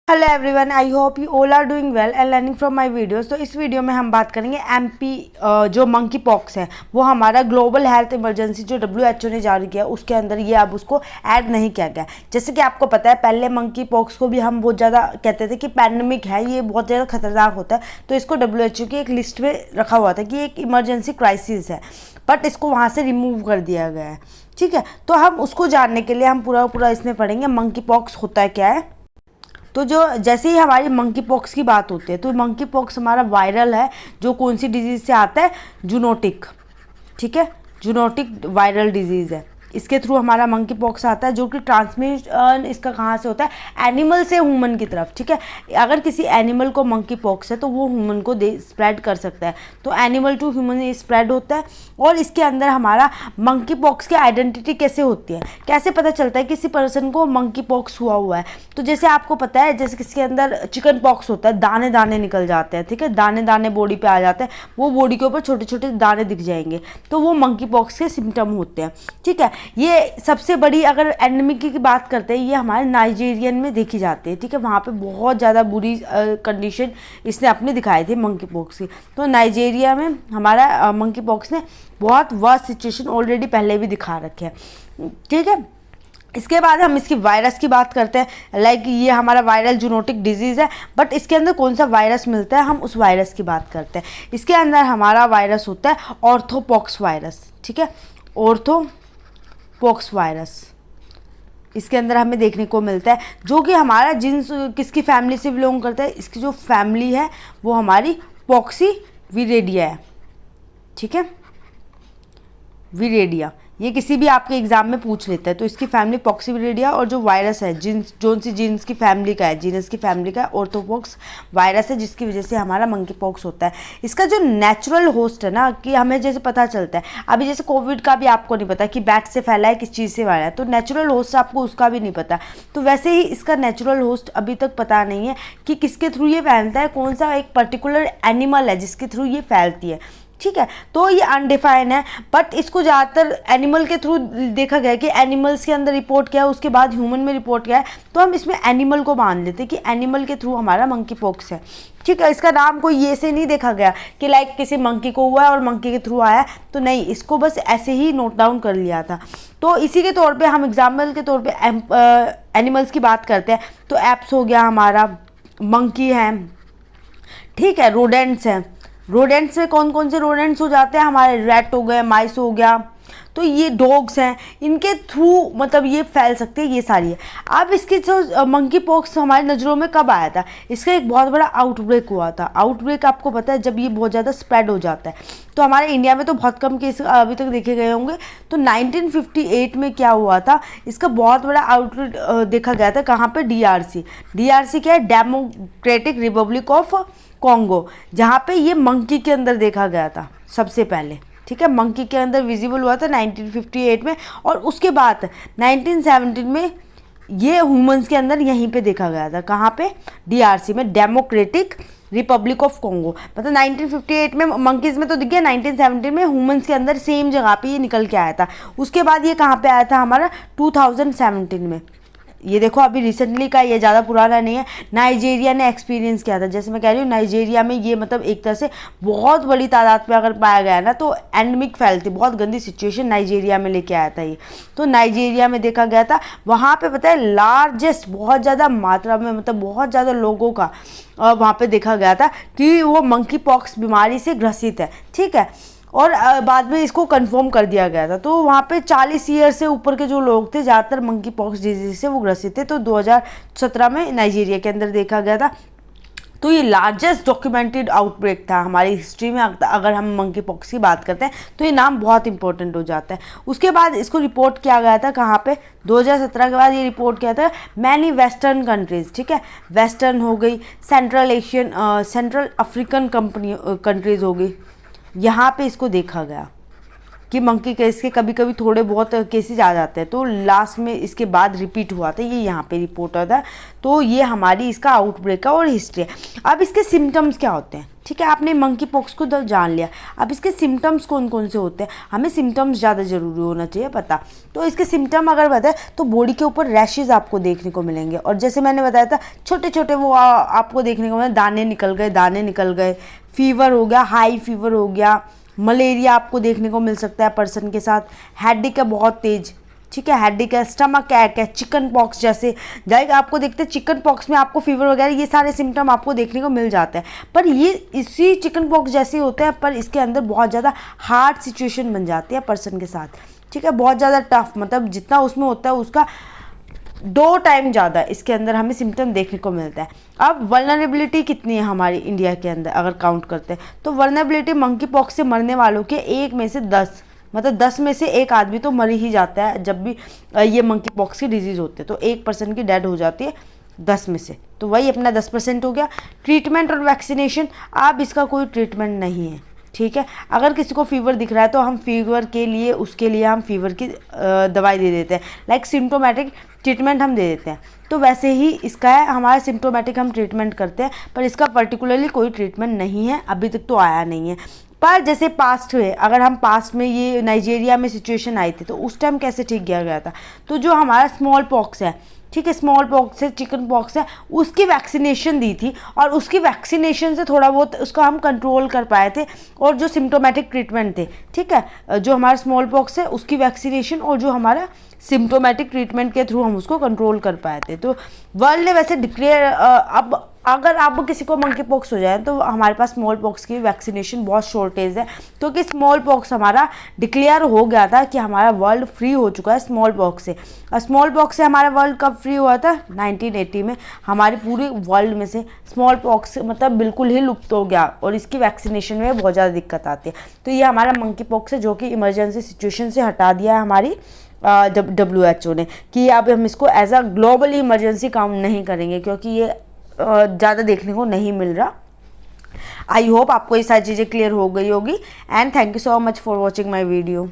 Hello everyone, I hope you all are doing well and learning from my videos. तो इस video में हम बात करेंगे एमपी जो मंकी पॉक्स है वो हमारा ग्लोबल हेल्थ इमरजेंसी जो डब्ल्यूएचओ ने जारी किया उसके अंदर ये अब उसको ऐड नहीं किया गया। जैसे कि आपको पता है पहले मंकी पॉक्स को भी हम बहुत ज़्यादा कहते थे कि पैंडमिक है, ये बहुत ज़्यादा खतरनाक होता है, तो इसको डब्ल्यूएचओ की एक लिस्ट में रखा हुआ था कि एक इमरजेंसी क्राइसिस है, बट इसको वहाँ से रिमूव कर दिया गया है। ठीक है, तो हम उसको जानने के लिए हम पूरा इसमें पढ़ेंगे मंकी पॉक्स होता है क्या है। तो जो जैसे ही हमारी मंकी पॉक्स की बात होती है तो मंकी पॉक्स हमारा वायरल है जो कौन सी डिजीज़ से आता है, जूनोटिक। ठीक है, जूनोटिक वायरल डिजीज़ है, इसके थ्रू हमारा मंकी पॉक्स आता है, जो कि ट्रांसमिशन इसका कहाँ से होता है, एनिमल से ह्यूमन की तरफ। ठीक है, अगर किसी एनिमल को मंकी पॉक्स है तो वो ह्यूमन को स्प्रेड कर सकता है, तो एनिमल टू ह्यूमन ये स्प्रेड होता है। और इसके अंदर हमारा मंकी पॉक्स की आइडेंटिटी कैसे होती है, कैसे पता चलता है किसी पर्सन को मंकी पॉक्स हुआ है। तो जैसे आपको पता है, जैसे किसी के अंदर चिकन पॉक्स होता है, दाने दाने निकल जाते हैं। ठीक है, दाने दाने बॉडी पे आ जाते हैं, वो बॉडी के ऊपर छोटे छोटे दाने दिख जाएंगे, तो वो मंकी पॉक्स के सिम्टम होते हैं। ठीक है, ये सबसे बड़ी अगर एंडेमिक की बात करते हैं, ये हमारे नाइजीरियन में देखी जाती है। ठीक है, वहाँ पे बहुत ज़्यादा बुरी कंडीशन इसने अपने दिखाई थी मंकी पॉक्स की। तो नाइजीरिया में हमारा मंकी पॉक्स ने बहुत वर्स्ट सिचुएशन ऑलरेडी पहले भी दिखा रखे हैं। ठीक है, इसके बाद हम इसकी वायरस की बात करते हैं। लाइक ये हमारा वायरल जूनोटिक डिजीज़ है, बट इसके अंदर कौन सा वायरस मिलता है, हम उस वायरस की बात करते हैं। इसके अंदर हमारा वायरस होता है ऑर्थोपॉक्स वायरस। ठीक है, ऑर्थोपॉक्स वायरस इसके अंदर हमें देखने को मिलता है, जो कि हमारा जीन्स किसकी फैमिली से बिलोंग करता है, इसकी जो फैमिली है वो हमारी पॉक्सीविरेडिया है। ठीक है, विरेडिया, ये किसी भी आपके एग्जाम में पूछ लेता है, तो इसकी फैमिली पॉक्सीविरेडिया, और जो वायरस है जीन्स जोन सी जीन्स की फैमिली का है, जीनस की फैमिली का ऑर्थोपॉक्स वायरस है, जिसकी वजह से हमारा मंकी पॉक्स होता है। इसका जो नेचुरल होस्ट है ना, कि हमें जैसे पता चलता है अभी जैसे कोविड का भी आपको नहीं पता कि बैट से फैला है किस चीज़ से फैला है, तो नेचुरल होस्ट आपको उसका भी नहीं पता। तो वैसे ही इसका नेचुरल होस्ट अभी तक पता नहीं है कि किसके थ्रू ये फैलता है, कौन सा एक पर्टिकुलर एनिमल है जिसके थ्रू ये फैलती है। ठीक है, तो ये अनडिफाइन है, बट इसको ज़्यादातर एनिमल के थ्रू देखा गया कि एनिमल्स के अंदर रिपोर्ट किया है, उसके बाद ह्यूमन में रिपोर्ट किया है, तो हम इसमें एनिमल को मान लेते हैं कि एनिमल के थ्रू हमारा मंकी पॉक्स है। ठीक है, इसका नाम कोई ये से नहीं देखा गया कि लाइक किसी मंकी को हुआ है और मंकी के थ्रू आया है, तो नहीं, इसको बस ऐसे ही नोट डाउन कर लिया था। तो इसी के तौर पर हम एग्जाम्पल के तौर पर एनिमल्स की बात करते हैं, तो एप्स हो गया हमारा, मंकी है। ठीक है, रोडेंट्स हैं, रोडेंट्स में कौन कौन से रोडेंट्स हो जाते हैं, हमारे रैट हो गए, माइस हो गया, तो ये डॉग्स हैं, इनके थ्रू मतलब ये फैल सकते हैं, ये सारी है। अब इसके जो मंकी पॉक्स हमारी नज़रों में कब आया था, इसका एक बहुत बड़ा आउटब्रेक हुआ था। आउटब्रेक आपको पता है जब ये बहुत ज़्यादा स्प्रेड हो जाता है, तो हमारे इंडिया में तो बहुत कम केस अभी तक देखे गए होंगे। तो 1958 में क्या हुआ था, इसका बहुत बड़ा आउटब्रेक देखा गया था, कहाँ पे, डीआरसी। डीआरसी क्या है, डेमोक्रेटिक रिपब्लिक ऑफ कॉन्गो, जहाँ पे ये मंकी के अंदर देखा गया था सबसे पहले। ठीक है, मंकी के अंदर विजिबल हुआ था 1958 में, और उसके बाद 1917 में ये ह्यूमंस के अंदर यहीं पे देखा गया था, कहाँ पे, डीआरसी में, डेमोक्रेटिक रिपब्लिक ऑफ कॉन्गो। मतलब 1958 में मंकीज़ में तो दिख गया, 1917 में ह्यूमंस के अंदर सेम जगह पे ये निकल के आया था। उसके बाद ये कहाँ पे आया था हमारा, 2017 में। ये देखो अभी रिसेंटली का, ये ज़्यादा पुराना नहीं है। नाइजीरिया ने एक्सपीरियंस किया था, जैसे मैं कह रही हूँ नाइजीरिया में ये मतलब एक तरह से बहुत बड़ी तादाद में अगर पाया गया ना, तो एंडेमिक फैलती, बहुत गंदी सिचुएशन नाइजीरिया में लेके आया था ये। तो नाइजीरिया में देखा गया था, वहाँ पे पता है लार्जेस्ट, बहुत ज़्यादा मात्रा में, मतलब बहुत ज़्यादा लोगों का वहाँ पे देखा गया था कि वो मंकी पॉक्स बीमारी से ग्रसित है। ठीक है, और बाद में इसको कंफर्म कर दिया गया था। तो वहाँ पे 40 ईयर से ऊपर के जो लोग थे, ज़्यादातर मंकी पॉक्स डिजीज से वो ग्रसित थे। तो 2017 में नाइजीरिया के अंदर देखा गया था। तो ये लार्जेस्ट डॉक्यूमेंटेड आउटब्रेक था हमारी हिस्ट्री में। अगर हम मंकी पॉक्स की बात करते हैं तो ये नाम बहुत इंपॉर्टेंट हो जाता है। उसके बाद इसको रिपोर्ट किया गया था कहाँ पे, 2017 के बाद ये रिपोर्ट किया था मैनी वेस्टर्न कंट्रीज़। ठीक है, वेस्टर्न हो गई, central Asian, central African countries हो गई, यहाँ पे इसको देखा गया। कि मंकी केस के कभी कभी थोड़े बहुत केसेस आ जाते हैं, तो लास्ट में इसके बाद रिपीट हुआ था, ये यहाँ पे रिपोर्ट होता है। तो ये हमारी इसका आउटब्रेक है और हिस्ट्री है। अब इसके सिम्टम्स क्या होते हैं, ठीक है, आपने मंकी पॉक्स को तो जान लिया, अब इसके सिम्टम्स कौन कौन से होते हैं, हमें सिम्टम्स ज़्यादा ज़रूरी होना चाहिए पता। तो इसके सिम्टम अगर बताए तो बॉडी के ऊपर रैशेज़ आपको देखने को मिलेंगे, और जैसे मैंने बताया था छोटे छोटे वो आपको देखने को मिले, दाने निकल गए, फीवर हो गया, हाई फीवर हो गया, मलेरिया आपको देखने को मिल सकता है पर्सन के साथ, हेडेक है बहुत तेज, ठीक है, हेडेक है, स्टमक ऐक है, चिकन पॉक्स जैसे जाएगा आपको देखते हैं चिकन पॉक्स में आपको फीवर वगैरह ये सारे सिम्टम आपको देखने को मिल जाते हैं, पर ये इसी चिकन पॉक्स जैसे होते हैं, पर इसके अंदर बहुत ज़्यादा हार्ड सिचुएशन बन जाती है पर्सन के साथ, ठीक है, बहुत ज़्यादा टफ, मतलब जितना उसमें होता है उसका 2 टाइम ज़्यादा इसके अंदर हमें सिम्टम देखने को मिलता है। अब वल्नरेबिलिटी कितनी है हमारी इंडिया के अंदर अगर काउंट करते हैं, तो वल्नरेबिलिटी मंकी पॉक्स से मरने वालों के 1 में से 10, मतलब 10 में से 1 आदमी तो मर ही जाता है जब भी ये मंकी पॉक्स की डिजीज़ होते हैं, तो 1 पर्सन की डेड हो जाती है 10 में से, तो वही अपना 10% हो गया। ट्रीटमेंट और वैक्सीनेशन, अब इसका कोई ट्रीटमेंट नहीं है, ठीक है, अगर किसी को फीवर दिख रहा है तो हम फीवर के लिए उसके लिए हम फीवर की दवाई दे देते हैं, लाइक सिम्टोमेटिक ट्रीटमेंट हम दे देते हैं, तो वैसे ही इसका है, हमारा सिम्टोमेटिक हम ट्रीटमेंट करते हैं, पर इसका पर्टिकुलरली कोई ट्रीटमेंट नहीं है, अभी तक तो आया नहीं है। पर जैसे पास्ट में, अगर हम पास्ट में ये नाइजीरिया में सिचुएशन आई थी तो उस टाइम कैसे ठीक किया गया था, तो जो हमारा स्मॉल पॉक्स है, ठीक है, स्मॉल पॉक्स है, चिकन पॉक्स है, उसकी वैक्सीनेशन दी थी, और उसकी वैक्सीनेशन से थोड़ा बहुत उसका हम कंट्रोल कर पाए थे, और जो सिम्टोमेटिक ट्रीटमेंट थे, ठीक है, जो हमारा स्मॉल पॉक्स है उसकी वैक्सीनेशन और जो हमारा सिम्टोमेटिक ट्रीटमेंट के थ्रू हम उसको कंट्रोल कर पाए थे। तो वर्ल्ड ने वैसे डिक्लेयर, अब अगर अब किसी को मंकी पॉक्स हो जाए तो हमारे पास स्मॉल पॉक्स की वैक्सीनेशन बहुत शॉर्टेज है, क्योंकि स्मॉल पॉक्स हमारा डिक्लेयर हो गया था कि हमारा वर्ल्ड फ्री हो चुका है स्मॉल पॉक्स से। और स्मॉल पॉक्स से हमारा वर्ल्ड कब फ्री हुआ था, 1980 में, हमारी पूरी वर्ल्ड में से स्मॉल पॉक्स मतलब बिल्कुल ही लुप्त हो गया, और इसकी वैक्सीनेशन में बहुत ज़्यादा दिक्कत आती है। तो ये हमारा मंकी पॉक्स है जो कि इमरजेंसी सिचुएशन से हटा दिया है हमारी WHO ने, कि अब हम इसको as a globally emergency count नहीं करेंगे, क्योंकि ये ज़्यादा देखने को नहीं मिल रहा। आई होप आपको ये सारी चीज़ें क्लियर हो गई होगी, and thank you so much for watching my video.